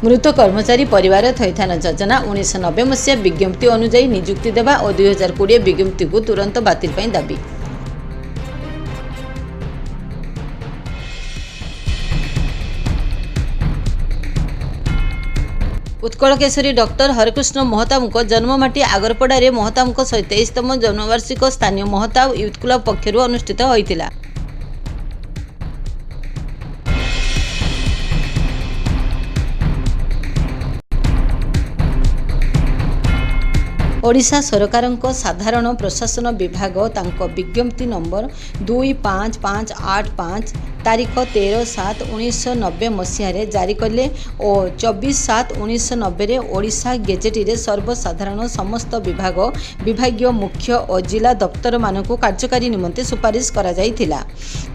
मृत कर्मचारी परिवार थैथान योजना 1990 मसीहा विज्ञप्ति अनुजाई नियुक्ति देवा और 2020 विज्ञप्ति को तुरंत बातिल ପାଇଁ दाबी। उत्कल केसरी डॉक्टर हरकृष्ण महताब जन्ममाटी आगरपड़े महताब 27तम जन्मवार्षिक स्थानीय महताब यूथ क्लब पक्षर अनुष्ठित होता। ओडिशा सरकारଙ୍କ साधारण प्रशासन विभाग तांको विज्ञप्ति नंबर 25585 तारीख 13/7/1990 मसीह जारी कले और 24/7/1990 रे ओडिशा गेजेट रे सर्वसाधारण समस्त विभाग विभागीय मुख्य और जिला दफ्तर मानक कार्यकारी निमंते सुपारिश करा जाइथिला।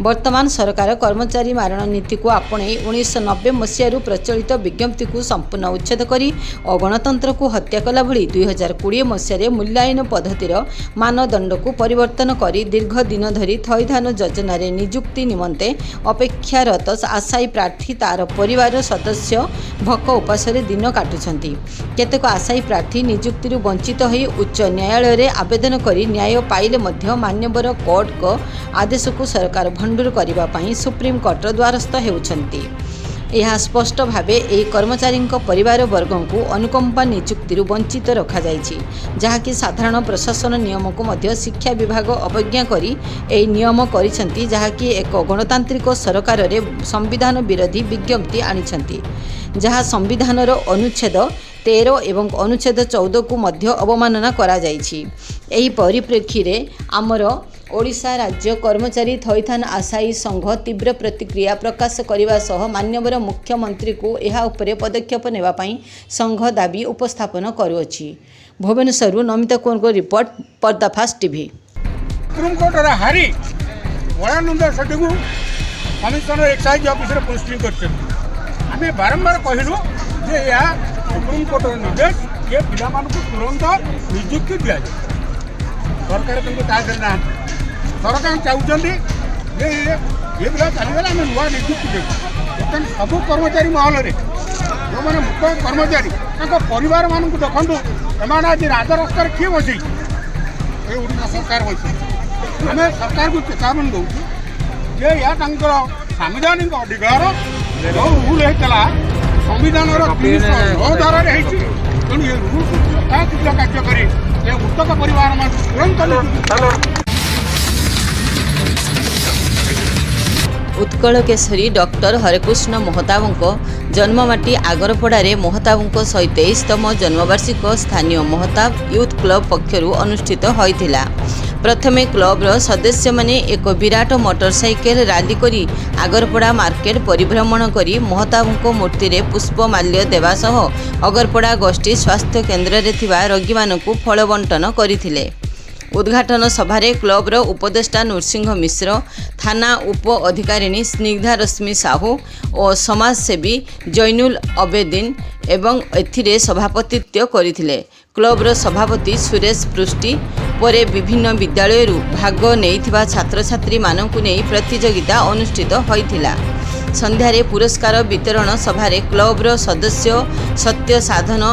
वर्तमान सरकार कर्मचारी मारण नीति को आपणे 1990 मसीह प्रचलित विज्ञप्ति को संपूर्ण उच्छेद करी और गणतंत्र को हत्या कला भली 2020 मसीह मूल्यायन पद्धतिर मानदंड को परिवर्तन करी दीर्घ दिन धरी थैथान योजना नियुक्ति निमंते अपेक्षारत आशायी प्रार्थी तार परिवार सदस्य भक उपास दिन काटुछंती। केतेक आशायी प्रार्थी नियुक्ति वंचित होई उच्च न्यायालय रे आवेदन करी न्याय पाइले मध्य मान्यवर कोर्ट को आदेश को सरकार भंडूर करिबा पई सुप्रीम कोर्ट द्वारस्थ हेउछंती। यह स्पष्ट भावे एही कर्मचारी परिवार वर्ग को अनुकंपा नियुक्ति वंचित रखा जाइछि, जहाँकि साधारण प्रशासन नियम को मध्य शिक्षा विभाग अवज्ञा करी एही नियम करिसेंती, जहाँकि एक गणतांत्रिक सरकार रे संविधान विरोधी विज्ञप्ति आनिछंती, जहाँ संविधानर अनुच्छेद 13 एवं अनुच्छेद 14 को मध्य अवमानना करा जाइछि। एही परिप्रेक्षी रे आमर ओडिशा राज्य कर्मचारी थैथान आशायी संघ तीव्र प्रतिक्रिया प्रकाश करने सह मान्यवर मुख्यमंत्री को यह उपरे पदक्षेप नेबा पई संघ दाबी उपस्थापन करुअछि। भुवनेश्वर नमिता कुमार को रिपोर्ट, पर्दाफाश टीवी। सुप्रीम कोर्ट रे हारी वयानंद सेठी को कमिशनर एक्साइज ऑफिस रे पोस्टिंग करछन। आमे बारंबार कहलु जे या सुप्रीम कोर्ट रे निर्देश ये पिला मान को तुरंत नियुक्ति दिया जाए। सरकार तुमको ताज ना सरकार चाहते ये पिला चलीगला आम नुआ नियुक्ति दे सब कर्मचारी महल में जो मैंने मुख्य कर्मचारी परिवार मान देखु एम आज राजरास्त किए बसई ये ओडिशा सरकार बस आम सरकार को चेतावनी दौर जे या सांविधानिक अधिकार जो रूल होता संविधान धारा तेणु ये रूल यथाशीघ्र कार्यकारी मृतक परिवार मान तुरंत। उत्कल केसरी डॉक्टर हरकृष्ण महताब जन्ममाटी आगरपड़े महताब 27तम जन्मवार्षिक स्थानीय महताब यूथ क्लब पक्षर अनुष्ठित होता। प्रथमे क्लबर सदस्य माने एक विराट मोटरसाइकेल रैली करी आगरपड़ा मार्केट परिभ्रमण करी महताब मूर्ति रे पुष्पमाल्य देवा सह अगरपड़ा गोष्ठी स्वास्थ्य केन्द्र रे थिबा रोगी मानकु फल बंटन करथिले। उद्घाटन सभारे क्लबर उपदेष्टा नृसिंह मिश्र, थाना उप अधिकारिणी स्निग्धा रश्मि साहू और समाजसेवी जैनुल अबेदीन एवं एथिरे सभापतित्व करथिले। क्लबर सभापति सुरेश पृष्टि परे विभिन्न विद्यालय भाग नेइथिबा छात्र छात्री मानकु नेइ प्रतियोगिता अनुष्ठित होइथिला। संध्यारे पुरस्कार वितरण सभारे क्लबर सदस्य सत्य साधन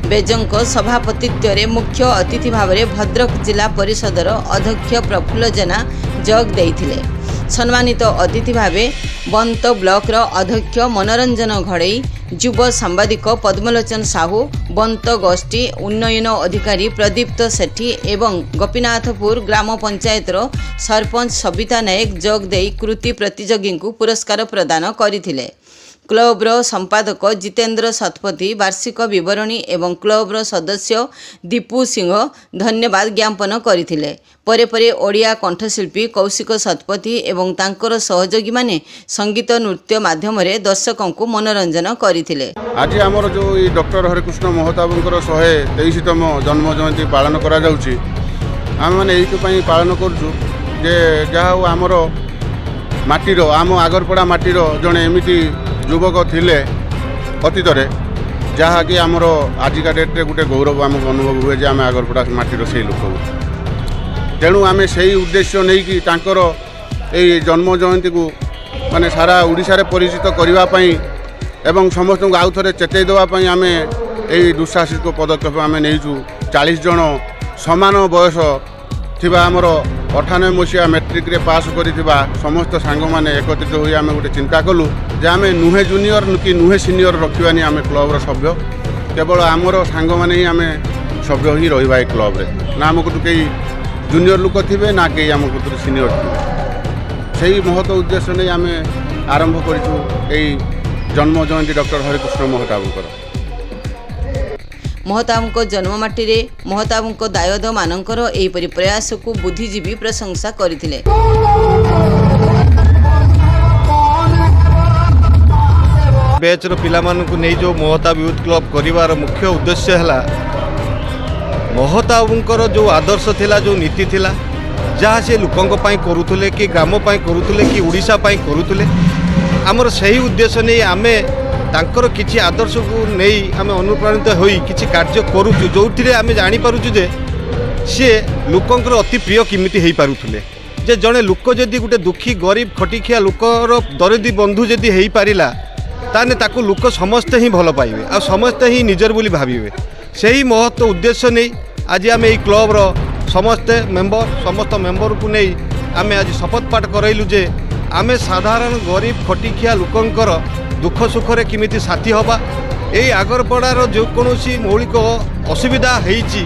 बेजंक सभापतित्व मुख्य अतिथि भाव में भद्रक जिला परिषदर अध्यक्ष प्रफुल्ल जेना जग देइथिले। सम्मानित अतिथि भावे बंत ब्लॉक अध्यक्ष मनोरंजन घड़ई, युव सांबादिक पद्मलोचन साहू, बंत गोष्ठी उन्नयन अधिकारी प्रदीप्त सेठी एवं गोपीनाथपुर ग्राम पंचायतर सरपंच सबिता नायक जोग देई कृति प्रतियोगी को पुरस्कार प्रदान करथिले। क्लबर संपादक जितेंद्र शतपथी वार्षिक विवरणी एवं क्लबर सदस्य दीपू सिंह धन्यवाद ज्ञापन करथिले। परे परे ओडिया कंठशिल्पी कौशिक शतपथी एवं तांकर सहयोगी माने संगीत नृत्य माध्यम रे दर्शकों को मनोरंजन करथिले। आज आमर जो डॉक्टर हरकृष्ण महताबंकर 123तम जन्म जयंती पालन करा जाउची। आम माने एइथि पालन करछु जे जहा आमर माटीर आम आगरपड़ा माटीर जने एमिति युवक थिले अतीत जहाँकि आमर आजिका डेट्रे गोटे गौरव आमको अनुभव हुए जे आम आगरपड़ा माटीर से लोक। तेणु आम से उद्देश्य नहीं कि तांकर जन्म जयंती को माने सारा ओडिशा रे परिचित करने ଏବଂ ସମସ୍ତଙ୍କୁ ଆଉ ଥରେ ଚେତାଇ ଦେବା ପାଇଁ ଆମେ ଏହି ଦୁଃଶାସିତ ପଦକ୍ଷେପ ଆମେ ନେଇଛୁ। 40 ଜଣ ସମାନ ବୟସ ଥିବା ଆମର 98 ମସିହା ମେଟ୍ରିକରେ ପାସ୍ କରିଥିବା ସମସ୍ତ ସାଙ୍ଗମାନେ ଏକତ୍ରିତ ହୋଇ ଆମେ ଗୋଟେ ଚିନ୍ତା କଲୁ ଯେ ଆମେ ନୁହେଁ ଜୁନିୟର କି ନୁହେଁ ସିନିୟର ରଖିବାନି ଆମେ କ୍ଲବ୍ର ସଭ୍ୟ, କେବଳ ଆମର ସାଙ୍ଗମାନେ ହିଁ ଆମେ ସଭ୍ୟ ହିଁ ରହିବା ଏ କ୍ଲବ୍ରେ। ନା ଆମ କତୁ କେହି ଜୁନିୟର ଲୋକ ଥିବେ ନା କେହି ଆମ କତୁରୁ ସିନିୟର ଥିବେ। ସେହି ମହତ ଉଦ୍ଦେଶ୍ୟ ନେଇ ଆମେ ଆରମ୍ଭ କରିଛୁ ଏଇ ଜନ୍ମ ଜୟନ୍ତୀ ଡକ୍ଟର ହରେକୃଷ୍ଣ ମହତାବଙ୍କର। ମହତାବଙ୍କ ଜନ୍ମମାଟିରେ ମହତାବଙ୍କ ଦାୟଦମାନଙ୍କର ଏହିପରି ପ୍ରୟାସକୁ ବୁଦ୍ଧିଜୀବୀ ପ୍ରଶଂସା କରିଥିଲେ। बैचर पिलामानंकु नहीं जो महताब यूथ क्लब करिवार मुख्य उद्देश्य है महताबंकर जो आदर्श थिला जो नीति थिला जहाँ से लोकंक पई करुथुले कि ग्राम पई करुथुले कि ओडिशा पई करुथुले आमर सही उद्देश्य नहीं आमे तांकर किछि आदर्श को नहीं आमे अनुप्राणित होई किछि कार्य करूछु जोथिरे आमे जानि पारुछु जे से लोकंकर अति प्रिय किमिति हेई पारुथुले जे जणे लोक जदि गुटे दुखी गरीब खटिखिया लोकर दरिद्री बंधु जदि हेई पारिला ताने ताकू लोक समस्ते ही भल पाइबे आ समस्ते ही निजर बोली भाविबे। सेही महत्व उद्देश्य नहीं आज आम यही क्लब समस्ते मेंबर को नहीं आम आज शपथ पाठ करइलु जे आमे साधारण गरीब खटिखिया लोकंकर दुख सुखरे किमिति साथी हवा यही आगरपड़ार जो कौनसी मौलिक असुविधा होइछि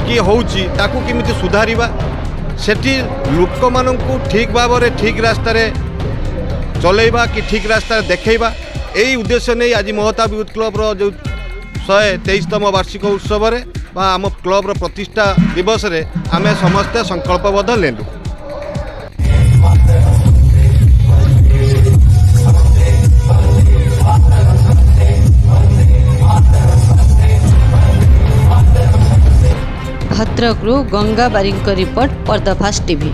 कि होउछि ताकू किमिति सुधारिबा सेठी लोक माननकु ठीक भाव में ठीक रास्ता चलेबा कि ठीक रास्ता देखैबा यही उद्देश्य नहीं आज महताब यूथ क्लब जो 123तम वार्षिक उत्सव आम क्लब प्रतिष्ठा दिवस रे आमे समस्ते संकल्पबद्ध लेलु। भद्रकरू गंगा बारिक रिपोर्ट पर्दाफाश टीवी।